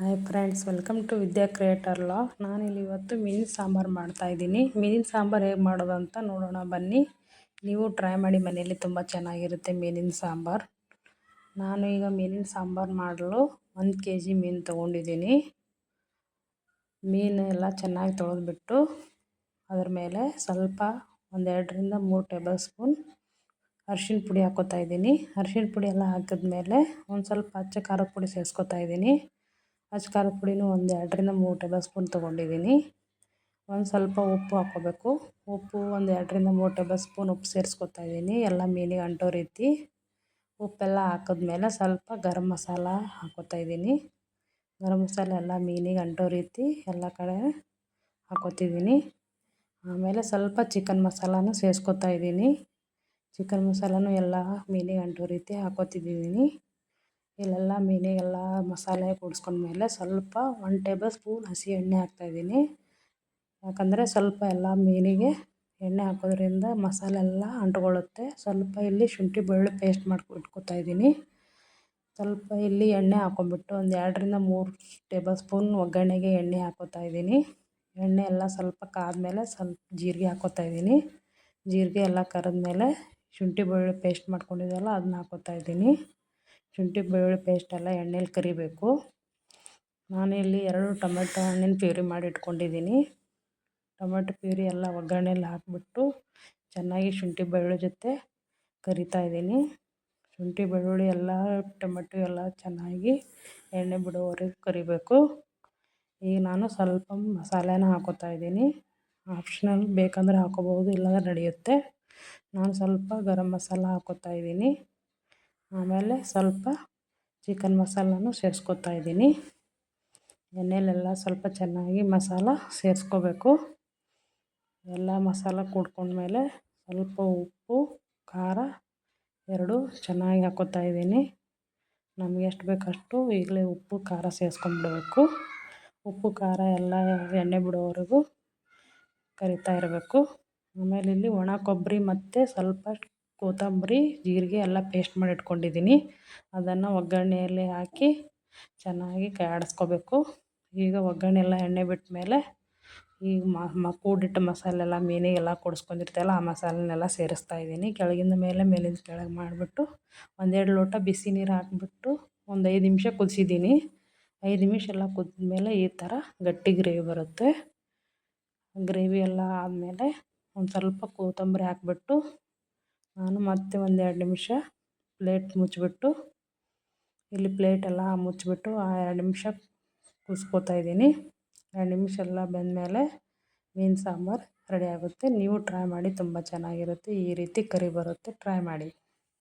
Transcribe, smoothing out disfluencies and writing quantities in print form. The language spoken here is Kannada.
Hi friends, welcome to Vidya creator log. ನಾನಿಲ್ಲಿ ಇವತ್ತು ಮೀನಿನ ಸಾಂಬಾರು ಮಾಡ್ತಾಯಿದ್ದೀನಿ. ಮೀನಿನ ಸಾಂಬಾರು ಹೇಗೆ ಮಾಡೋದು ಅಂತ ನೋಡೋಣ ಬನ್ನಿ. ನೀವು ಟ್ರೈ ಮಾಡಿ ಮನೆಯಲ್ಲಿ, ತುಂಬ ಚೆನ್ನಾಗಿರುತ್ತೆ ಮೀನಿನ ಸಾಂಬಾರು. ನಾನು ಈಗ ಮೀನಿನ ಸಾಂಬಾರು ಮಾಡಲು 1 kg ಮೀನು ತೊಗೊಂಡಿದ್ದೀನಿ. ಮೀನು ಎಲ್ಲ ಚೆನ್ನಾಗಿ ತೊಳೆದ್ಬಿಟ್ಟು ಅದ್ರ ಮೇಲೆ ಸ್ವಲ್ಪ 1-2 ರಿಂದ 3 ಟೇಬಲ್ ಸ್ಪೂನ್ ಅರಿಶಿನ ಪುಡಿ ಹಾಕ್ಕೋತಾ ಇದ್ದೀನಿ. ಅರಿಶಿನ ಪುಡಿ ಎಲ್ಲ ಹಾಕಿದ್ಮೇಲೆ ಒಂದು ಸ್ವಲ್ಪ ಅಚ್ಚ ಖಾರದ ಪುಡಿ ಸೇರಿಸ್ಕೊತಾ ಇದ್ದೀನಿ. ಅಚ್ಚ ಖಾರದ ಪುಡಿನೂ 1-2 ರಿಂದ 3 ಟೇಬಲ್ ಸ್ಪೂನ್ ತೊಗೊಂಡಿದ್ದೀನಿ. ಒಂದು ಸ್ವಲ್ಪ ಉಪ್ಪು ಹಾಕ್ಕೋಬೇಕು. ಉಪ್ಪು 1-2 ರಿಂದ 3 ಟೇಬಲ್ ಸ್ಪೂನ್ ಉಪ್ಪು ಸೇರಿಸ್ಕೊತಾ ಇದ್ದೀನಿ, ಎಲ್ಲ ಮೀನಿಗೆ ಅಂಟೋ ರೀತಿ. ಉಪ್ಪೆಲ್ಲ ಹಾಕಿದ್ಮೇಲೆ ಸ್ವಲ್ಪ ಗರಂ ಮಸಾಲ ಹಾಕ್ಕೋತಾ ಇದ್ದೀನಿ. ಗರಂ ಮಸಾಲೆ ಎಲ್ಲ ಮೀನಿಗೆ ಅಂಟೋ ರೀತಿ ಎಲ್ಲ ಕಡೆ ಹಾಕ್ಕೋತಿದ್ದೀನಿ. ಆಮೇಲೆ ಸ್ವಲ್ಪ ಚಿಕನ್ ಮಸಾಲನೂ ಸೇರಿಸ್ಕೊತಾ ಇದ್ದೀನಿ. ಚಿಕನ್ ಮಸಾಲನೂ ಎಲ್ಲ ಮೀನಿಗೆ ಅಂಟೋ ರೀತಿ ಹಾಕ್ಕೋತಿದ್ದೀನಿ. ಇಲ್ಲೆಲ್ಲ ಮೀನಿಗೆಲ್ಲ ಮಸಾಲೆ ಕೂಡಿಸ್ಕೊಂಡ್ಮೇಲೆ ಸ್ವಲ್ಪ 1 ಟೇಬಲ್ ಸ್ಪೂನ್ ಹಸಿ ಎಣ್ಣೆ ಹಾಕ್ತಾಯಿದ್ದೀನಿ. ಯಾಕಂದರೆ ಸ್ವಲ್ಪ ಎಲ್ಲ ಮೀನಿಗೆ ಎಣ್ಣೆ ಹಾಕೋದ್ರಿಂದ ಮಸಾಲೆ ಎಲ್ಲ ಅಂಟ್ಕೊಳ್ಳುತ್ತೆ. ಸ್ವಲ್ಪ ಇಲ್ಲಿ ಶುಂಠಿ ಬೆಳ್ಳುಳ್ಳಿ ಪೇಸ್ಟ್ ಇಟ್ಕೊತಾ ಇದ್ದೀನಿ. ಸ್ವಲ್ಪ ಇಲ್ಲಿ ಎಣ್ಣೆ ಹಾಕ್ಕೊಂಬಿಟ್ಟು 1-2 ರಿಂದ 3 ಟೇಬಲ್ ಸ್ಪೂನ್ ಒಗ್ಗರಣೆಗೆ ಎಣ್ಣೆ ಹಾಕ್ಕೋತಾ ಇದ್ದೀನಿ. ಎಣ್ಣೆ ಎಲ್ಲ ಸ್ವಲ್ಪ ಕಾದ್ಮೇಲೆ ಸ್ವಲ್ಪ ಜೀರಿಗೆ ಹಾಕ್ಕೋತಾ ಇದ್ದೀನಿ. ಜೀರಿಗೆ ಎಲ್ಲ ಕರಿದ್ಮೇಲೆ ಶುಂಠಿ ಬೆಳ್ಳುಳ್ಳಿ ಪೇಸ್ಟ್ ಮಾಡ್ಕೊಂಡಿದ್ದೆಲ್ಲ ಅದನ್ನ ಹಾಕ್ಕೋತಾ ಇದ್ದೀನಿ. ಶುಂಠಿ ಬೆಳ್ಳುಳ್ಳಿ ಪೇಸ್ಟ್ ಎಲ್ಲ ಎಣ್ಣೆಲಿ ಕರಿಬೇಕು. ನಾನಿಲ್ಲಿ 2 ಟೊಮೆಟೊ ಹಣ್ಣಿನ ಪ್ಯೂರಿ ಮಾಡಿ ಇಟ್ಕೊಂಡಿದ್ದೀನಿ. ಟೊಮೆಟೊ ಪ್ಯೂರಿ ಎಲ್ಲ ಒಗ್ಗರಣೆಲಿ ಹಾಕಿಬಿಟ್ಟು ಚೆನ್ನಾಗಿ ಶುಂಠಿ ಬೆಳ್ಳುಳ್ಳಿ ಜೊತೆ ಕರಿತಾ ಇದ್ದೀನಿ. ಶುಂಠಿ ಬೆಳ್ಳುಳ್ಳಿ ಎಲ್ಲ ಟೊಮೆಟೊ ಎಲ್ಲ ಚೆನ್ನಾಗಿ ಎಣ್ಣೆ ಬಿಡೋವರೆಗೂ ಕರಿಬೇಕು. ಈಗ ನಾನು ಸ್ವಲ್ಪ ಮಸಾಲೆನ ಹಾಕ್ಕೋತಾ ಇದ್ದೀನಿ. ಆಪ್ಷನಲ್, ಬೇಕಂದರೆ ಹಾಕ್ಕೋಬೋದು, ಇಲ್ಲಾಂದರೆ ನಡೆಯುತ್ತೆ. ನಾನು ಸ್ವಲ್ಪ ಗರಂ ಮಸಾಲ ಹಾಕ್ಕೋತಾ ಇದ್ದೀನಿ. ಆಮೇಲೆ ಸ್ವಲ್ಪ ಚಿಕನ್ ಮಸಾಲನೂ ಸೇರಿಸ್ಕೊತಾ ಇದ್ದೀನಿ. ಎಣ್ಣೆಲೆಲ್ಲ ಸ್ವಲ್ಪ ಚೆನ್ನಾಗಿ ಮಸಾಲ ಸೇರಿಸ್ಕೋಬೇಕು. ಎಲ್ಲ ಮಸಾಲ ಕೂಡ್ಕೊಂಡ್ಮೇಲೆ ಸ್ವಲ್ಪ ಉಪ್ಪು ಖಾರ 2 ಚೆನ್ನಾಗಿ ಹಾಕ್ಕೋತಾ ಇದ್ದೀನಿ. ನಮಗೆ ಎಷ್ಟು ಬೇಕಷ್ಟು ಈಗಲೇ ಉಪ್ಪು ಖಾರ ಸೇರಿಸ್ಕೊಂಡ್ಬಿಡಬೇಕು. ಉಪ್ಪು ಖಾರ ಎಲ್ಲ ಎಣ್ಣೆ ಬಿಡೋವರೆಗೂ ಕರಿತಾ ಇರಬೇಕು. ಆಮೇಲೆ ಇಲ್ಲಿ ಒಣ ಕೊಬ್ಬರಿ ಮತ್ತು ಸ್ವಲ್ಪ ಕೊತ್ತಂಬರಿ, ಜೀರಿಗೆ ಎಲ್ಲ ಪೇಸ್ಟ್ ಮಾಡಿ ಇಟ್ಕೊಂಡಿದ್ದೀನಿ. ಅದನ್ನು ಒಗ್ಗರಣೆಯಲ್ಲಿ ಹಾಕಿ ಚೆನ್ನಾಗಿ ಆಡಿಸ್ಕೋಬೇಕು. ಈಗ ಒಗ್ಗರಣೆ ಎಲ್ಲ ಎಣ್ಣೆ ಬಿಟ್ಟ ಮೇಲೆ ಈಗ ಕೂಡಿಟ್ಟ ಮಸಾಲೆ ಎಲ್ಲ ಮೀನಿಗೆಲ್ಲ ಕೂಡಿಸ್ಕೊಂಡಿರ್ತೀವಲ್ಲ, ಆ ಮಸಾಲೆನೆಲ್ಲ ಸೇರಿಸ್ತಾ ಇದ್ದೀನಿ. ಕೆಳಗಿಂದ ಮೇಲೆ, ಮೇಲಿಂದ ಕೆಳಗೆ ಮಾಡಿಬಿಟ್ಟು 1-2 ಲೋಟ ಬಿಸಿ ನೀರು ಹಾಕಿಬಿಟ್ಟು ಒಂದು 5 ನಿಮಿಷ ಕುದಿಸಿದ್ದೀನಿ. 5 ನಿಮಿಷ ಎಲ್ಲ ಕುದ್ಮೇಲೆ ಈ ಥರ ಗಟ್ಟಿ ಗ್ರೇವಿ ಬರುತ್ತೆ. ಗ್ರೇವಿ ಎಲ್ಲ ಆದಮೇಲೆ ಒಂದು ಸ್ವಲ್ಪ ಕೊತ್ತಂಬರಿ ಹಾಕಿಬಿಟ್ಟು ನಾನು ಮತ್ತೆ 1-2 ನಿಮಿಷ ಪ್ಲೇಟ್ ಮುಚ್ಚಿಬಿಟ್ಟು, ಇಲ್ಲಿ ಪ್ಲೇಟೆಲ್ಲ ಮುಚ್ಚಿಬಿಟ್ಟು 2 ನಿಮಿಷ ಕುದಿಸ್ಕೋತಾ ಇದ್ದೀನಿ. 2 ನಿಮಿಷ ಎಲ್ಲ ಬೆಂದಮೇಲೆ ಮೀನು ಸಾಂಬಾರು ರೆಡಿ ಆಗುತ್ತೆ. ನೀವು ಟ್ರೈ ಮಾಡಿ, ತುಂಬ ಚೆನ್ನಾಗಿರುತ್ತೆ. ಈ ರೀತಿ ಕರಿ ಬರುತ್ತೆ, ಟ್ರೈ ಮಾಡಿ.